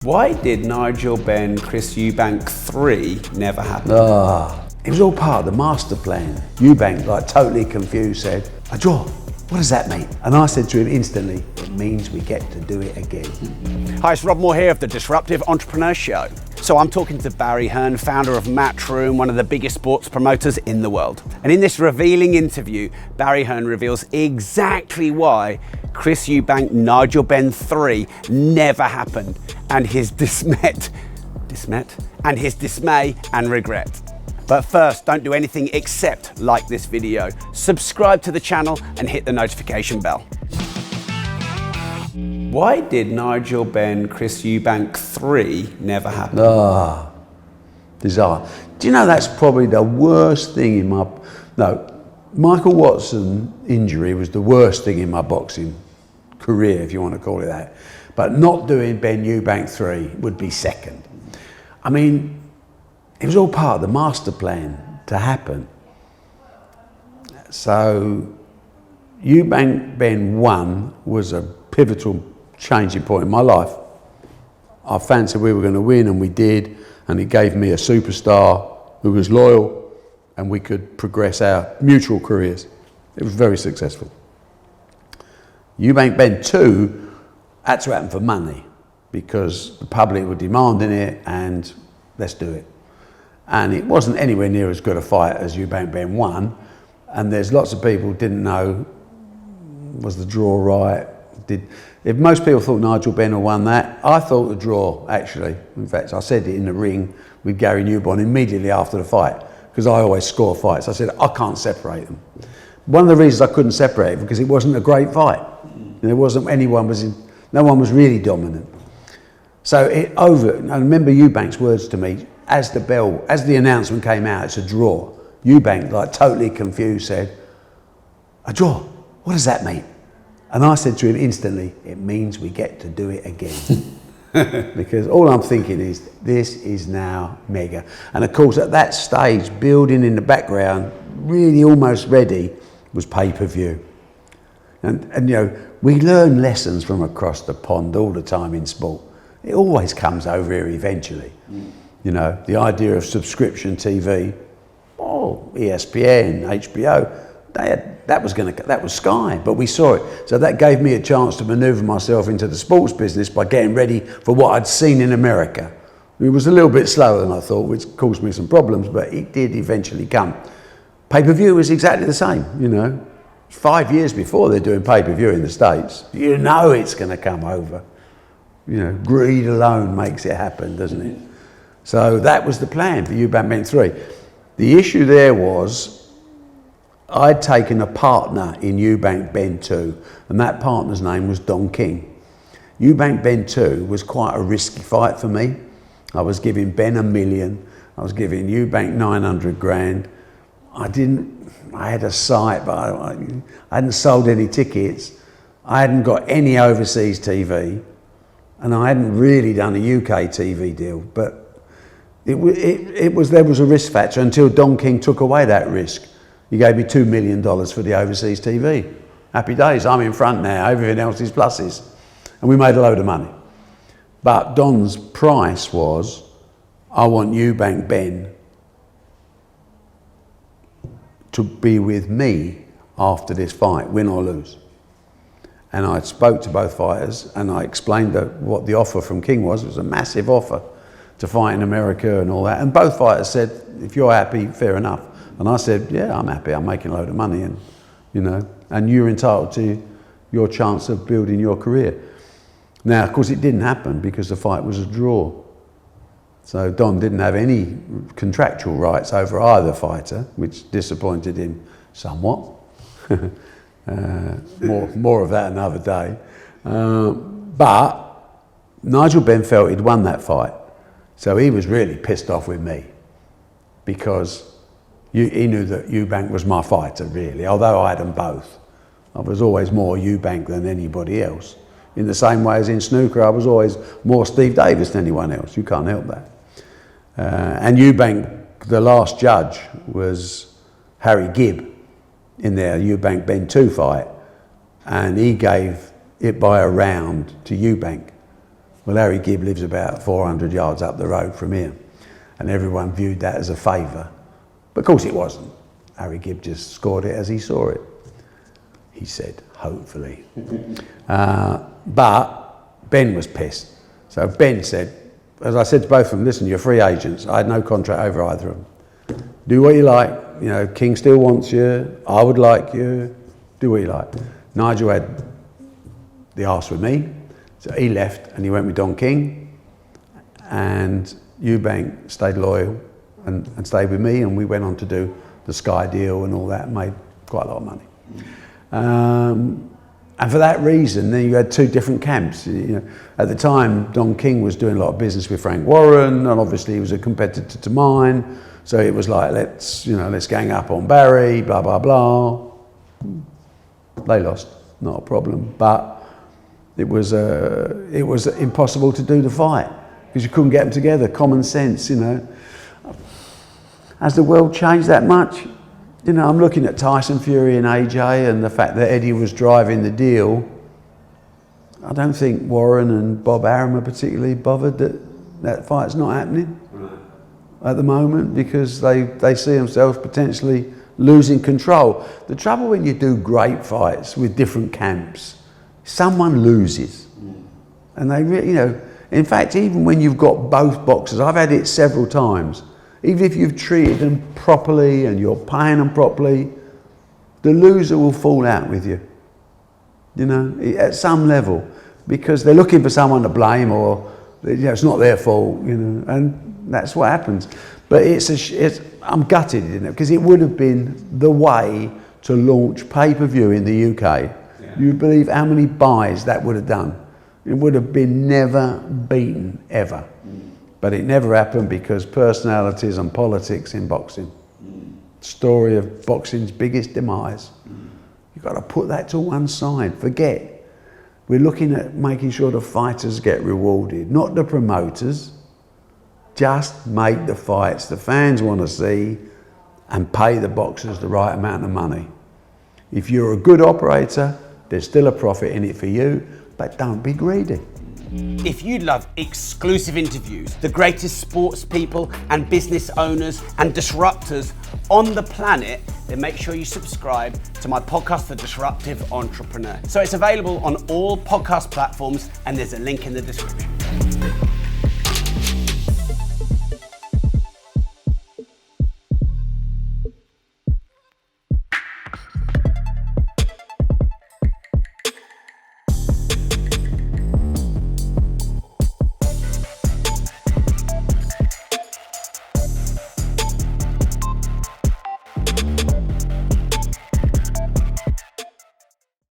Why did Nigel Benn, Chris Eubank 3 never happen? It was all part of the master plan. Eubank, like totally confused, said, "A draw. What does that mean?" And I said to him instantly, "It means we get to do it again." Hi, it's Rob Moore here of the Disruptive Entrepreneur Show. So I'm talking to Barry Hearn, founder of Matchroom, one of the biggest sports promoters in the world. And in this revealing interview, Barry Hearn reveals exactly why Chris Eubank, Nigel Benn 3 never happened, and his dismay and regret. But first, don't do anything except like this video, subscribe to the channel and hit the notification bell. Why did Nigel Benn, Chris Eubank 3 never happen? Desire. Do you know that's probably the worst thing in my... No, Michael Watson injury was the worst thing in my boxing career, if you want to call it that. But not doing Benn Eubank 3 would be second. I mean, it was all part of the master plan to happen. So Eubank Benn 1 was a pivotal changing point in my life. I fancied we were going to win, and we did, and it gave me a superstar who was loyal, and we could progress our mutual careers. It was very successful. Eubank Benn 2 had to happen for money because the public were demanding it, and let's do it. And it wasn't anywhere near as good a fight as Eubank Benn 1, and there's lots of people who didn't know, was the draw right? If most people thought Nigel Benn had won that, I thought the draw, actually. In fact, I said it in the ring with Gary Newborn immediately after the fight, because I always score fights. I said, I can't separate them. One of the reasons I couldn't separate it, because it wasn't a great fight. There wasn't no one was really dominant. So I remember Eubank's words to me, as the announcement came out, it's a draw. Eubank, like totally confused, said, "A draw, what does that mean?" And I said to him instantly, "It means we get to do it again." Because all I'm thinking is, this is now mega. And of course, at that stage, building in the background, really almost ready, was pay-per-view. And you know, we learn lessons from across the pond all the time in sport. It always comes over here eventually. You know, the idea of subscription TV, ESPN, HBO, that was Sky, but we saw it. So that gave me a chance to maneuver myself into the sports business by getting ready for what I'd seen in America. It was a little bit slower than I thought, which caused me some problems, but it did eventually come. Pay-per-view was exactly the same, you know. 5 years before they're doing pay-per-view in the States, you know it's going to come over. You know, greed alone makes it happen, doesn't it? So that was the plan for Eubank Benn 3. The issue there was, I'd taken a partner in Eubank Benn 2, and that partner's name was Don King. Eubank Benn 2 was quite a risky fight for me. I was giving Ben $1 million, I was giving Eubank 900 grand. I had a site, but I hadn't sold any tickets. I hadn't got any overseas TV, and I hadn't really done a UK TV deal, but there was a risk factor until Don King took away that risk. He gave me $2 million for the overseas TV. Happy days, I'm in front now, everything else is pluses. And we made a load of money. But Don's price was, I want Eubank Benn to be with me after this fight, win or lose. And I spoke to both fighters, and I explained what the offer from King was. It was a massive offer to fight in America and all that. And both fighters said, if you're happy, fair enough. And I said, yeah, I'm happy, I'm making a load of money, and you know, and you're entitled to your chance of building your career. Now, of course, it didn't happen because the fight was a draw. So Don didn't have any contractual rights over either fighter, which disappointed him somewhat. More of that another day. But Nigel Benn felt he'd won that fight. So he was really pissed off with me because he knew that Eubank was my fighter, really, although I had them both. I was always more Eubank than anybody else. In the same way as in snooker, I was always more Steve Davis than anyone else. You can't help that. And Eubank, the last judge, was Harry Gibb in their Eubank Benn 2 fight, and he gave it by a round to Eubank. Well, Harry Gibb lives about 400 yards up the road from here, and everyone viewed that as a favour. But of course it wasn't. Harry Gibb just scored it as he saw it, he said, hopefully. But Benn was pissed. So Benn said, as I said to both of them, listen, you're free agents. I had no contract over either of them. Do what you like. You know, King still wants you. I would like you. Do what you like. Nigel had the arse with me. So he left and he went with Don King. And Eubank stayed loyal and stayed with me. And we went on to do the Sky deal and all that, and made quite a lot of money. And for that reason, then you had two different camps. You know, at the time, Don King was doing a lot of business with Frank Warren, and obviously he was a competitor to mine. So it was like, let's gang up on Barry, blah, blah, blah. They lost, not a problem. But it was impossible to do the fight because you couldn't get them together. Common sense, you know. Has the world changed that much? You know, I'm looking at Tyson Fury and AJ and the fact that Eddie was driving the deal. I don't think Warren and Bob Arum are particularly bothered that fight's not happening at the moment because they see themselves potentially losing control. The trouble when you do great fights with different camps, someone loses. And they really, you know, in fact, even when you've got both boxers, I've had it several times, even if you've treated them properly and you're paying them properly, the loser will fall out with you, you know, at some level, because they're looking for someone to blame or, you know, it's not their fault, you know, and that's what happens. But I'm gutted, you know, because it would have been the way to launch pay-per-view in the UK. Yeah. You believe how many buys that would have done? It would have been never beaten, ever. But it never happened because personalities and politics in boxing. Story of boxing's biggest demise. You've got to put that to one side. Forget. We're looking at making sure the fighters get rewarded, not the promoters. Just make the fights the fans want to see and pay the boxers the right amount of money. If you're a good operator, there's still a profit in it for you, but don't be greedy. If you'd love exclusive interviews, the greatest sports people and business owners and disruptors on the planet, then make sure you subscribe to my podcast, The Disruptive Entrepreneur. So it's available on all podcast platforms and there's a link in the description.